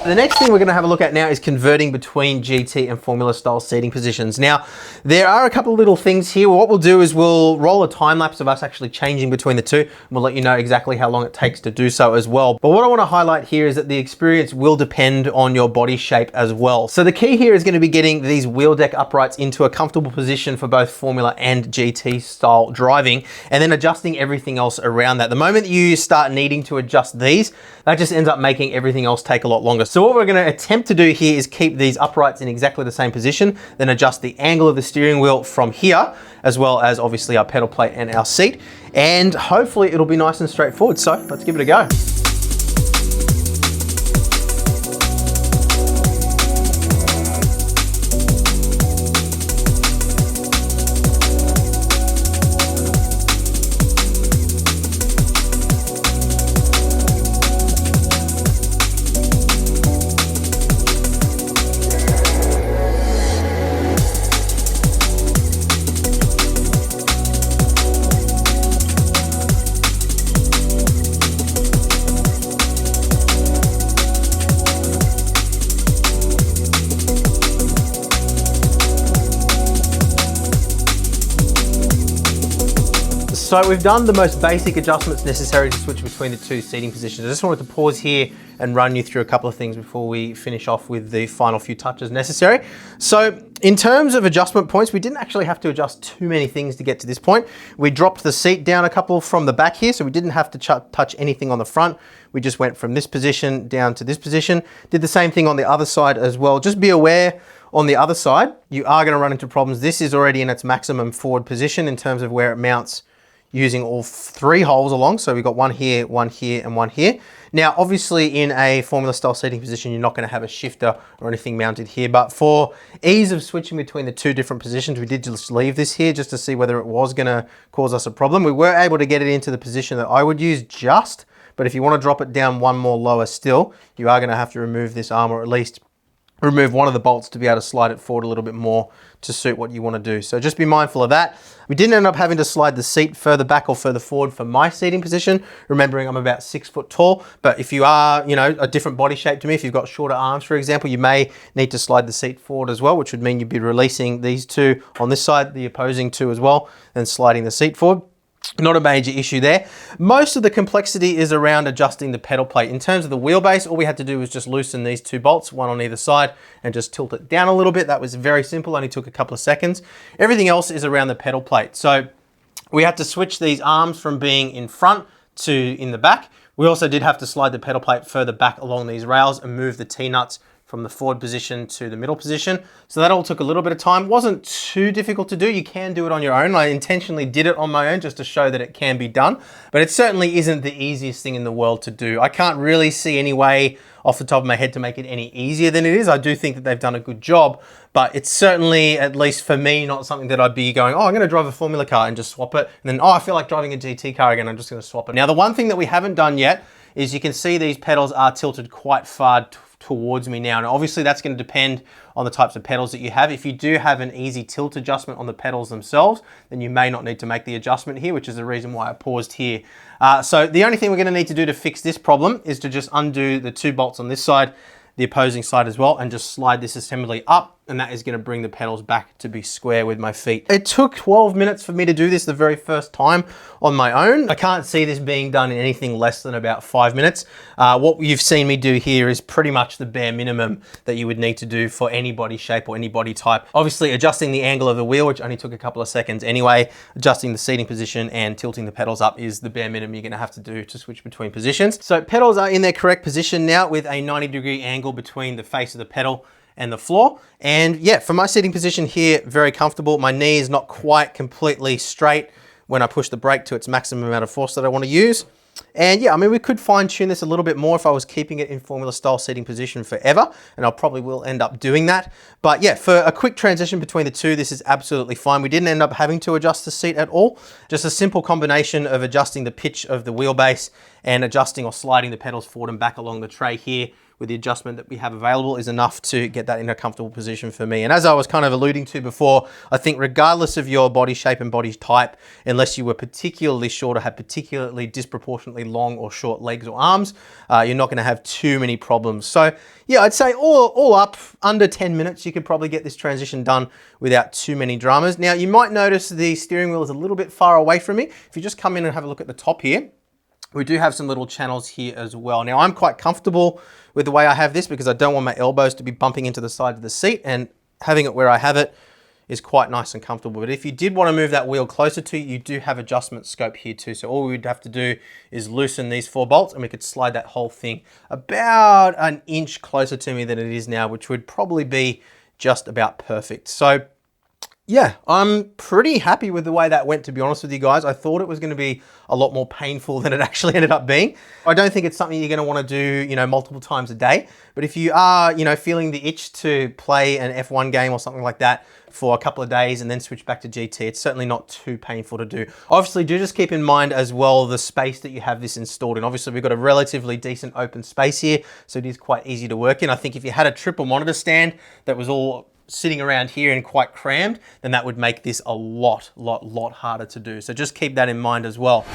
The next thing we're going to have a look at now is converting between GT and Formula style seating positions. Now, there are a couple of little things here. What we'll do is we'll roll a time lapse of us actually changing between the two, and we'll let you know exactly how long it takes to do so as well. But what I want to highlight here is that the experience will depend on your body shape as well. So the key here is going to be getting these wheel deck uprights into a comfortable position for both Formula and GT style driving, and then adjusting everything else around that. The moment you start needing to adjust these, that just ends up making everything else take a lot longer. So what we're going to attempt to do here is keep these uprights in exactly the same position, then adjust the angle of the steering wheel from here, as well as obviously our pedal plate and our seat. And hopefully it'll be nice and straightforward. So let's give it a go. So we've done the most basic adjustments necessary to switch between the two seating positions. I just wanted to pause here and run you through a couple of things before we finish off with the final few touches necessary. So in terms of adjustment points, we didn't actually have to adjust too many things to get to this point. We dropped the seat down a couple from the back here, so we didn't have to touch anything on the front. We just went from this position down to this position. Did the same thing on the other side as well. Just be aware, on the other side, you are going to run into problems. This is already in its maximum forward position in terms of where it mounts using all three holes along. So we've got one here, and one here. Now, obviously in a Formula style seating position, you're not gonna have a shifter or anything mounted here, but for ease of switching between the two different positions, we did just leave this here just to see whether it was gonna cause us a problem. We were able to get it into the position that I would use but if you wanna drop it down one more lower still, you are gonna have to remove this arm, or at least remove one of the bolts to be able to slide it forward a little bit more to suit what you want to do. So just be mindful of that. We didn't end up having to slide the seat further back or further forward for my seating position, remembering I'm about 6 foot tall, but if you are, a different body shape to me, if you've got shorter arms, for example, you may need to slide the seat forward as well, which would mean you'd be releasing these two on this side, the opposing two as well, and sliding the seat forward. Not a major issue there. Most of the complexity is around adjusting the pedal plate. In terms of the wheelbase, all we had to do was just loosen these two bolts, one on either side, and just tilt it down a little bit. That was very simple, only took a couple of seconds. Everything else is around the pedal plate. So we had to switch these arms from being in front to in the back. We also did have to slide the pedal plate further back along these rails and move the T-nuts from the forward position to the middle position. So that all took a little bit of time. Wasn't too difficult to do. You can do it on your own. I intentionally did it on my own just to show that it can be done, but it certainly isn't the easiest thing in the world to do. I can't really see any way off the top of my head to make it any easier than it is. I do think that they've done a good job, but it's certainly, at least for me, not something that I'd be going, oh, I'm gonna drive a Formula car and just swap it. And then, oh, I feel like driving a GT car again, I'm just gonna swap it. Now, the one thing that we haven't done yet is you can see these pedals are tilted quite far towards me now. And obviously that's going to depend on the types of pedals that you have. If you do have an easy tilt adjustment on the pedals themselves, then you may not need to make the adjustment here, which is the reason why I paused here. So the only thing we're going to need to do to fix this problem is to just undo the two bolts on this side, the opposing side as well, and just slide this assembly up, and that is going to bring the pedals back to be square with my feet. It took 12 minutes for me to do this the very first time on my own. I can't see this being done in anything less than about 5 minutes. What you've seen me do here is pretty much the bare minimum that you would need to do for any body shape or any body type. Obviously adjusting the angle of the wheel, which only took a couple of seconds anyway, adjusting the seating position and tilting the pedals up is the bare minimum you're going to have to do to switch between positions. So pedals are in their correct position now with a 90-degree angle between the face of the pedal and the floor. And yeah, for my seating position here, very comfortable. My knee is not quite completely straight when I push the brake to its maximum amount of force that I want to use. And yeah, I mean, we could fine tune this a little bit more if I was keeping it in Formula style seating position forever, and I probably will end up doing that. But yeah, for a quick transition between the two, this is absolutely fine. We didn't end up having to adjust the seat at all. Just a simple combination of adjusting the pitch of the wheelbase and adjusting or sliding the pedals forward and back along the tray here with the adjustment that we have available is enough to get that in a comfortable position for me. And as I was kind of alluding to before, I think regardless of your body shape and body type, unless you were particularly short or had particularly disproportionately long or short legs or arms, you're not going to have too many problems. So yeah, I'd say all up, under 10 minutes, you could probably get this transition done without too many dramas. Now, you might notice the steering wheel is a little bit far away from me. If you just come in and have a look at the top here, we do have some little channels here as well. Now, I'm quite comfortable with the way I have this because I don't want my elbows to be bumping into the side of the seat, and having it where I have it is quite nice and comfortable. But if you did want to move that wheel closer to you, you do have adjustment scope here too. So all we would have to do is loosen these 4 bolts and we could slide that whole thing about an inch closer to me than it is now, which would probably be just about perfect. So yeah, I'm pretty happy with the way that went, to be honest with you guys. I thought it was going to be a lot more painful than it actually ended up being. I don't think it's something you're going to want to do, you know, multiple times a day. But if you are, you know, feeling the itch to play an F1 game or something like that for a couple of days and then switch back to GT, it's certainly not too painful to do. Obviously, do just keep in mind as well the space that you have this installed in. Obviously, we've got a relatively decent open space here, so it is quite easy to work in. I think if you had a triple monitor stand that was all sitting around here and quite crammed, then that would make this a lot harder to do. So just keep that in mind as well.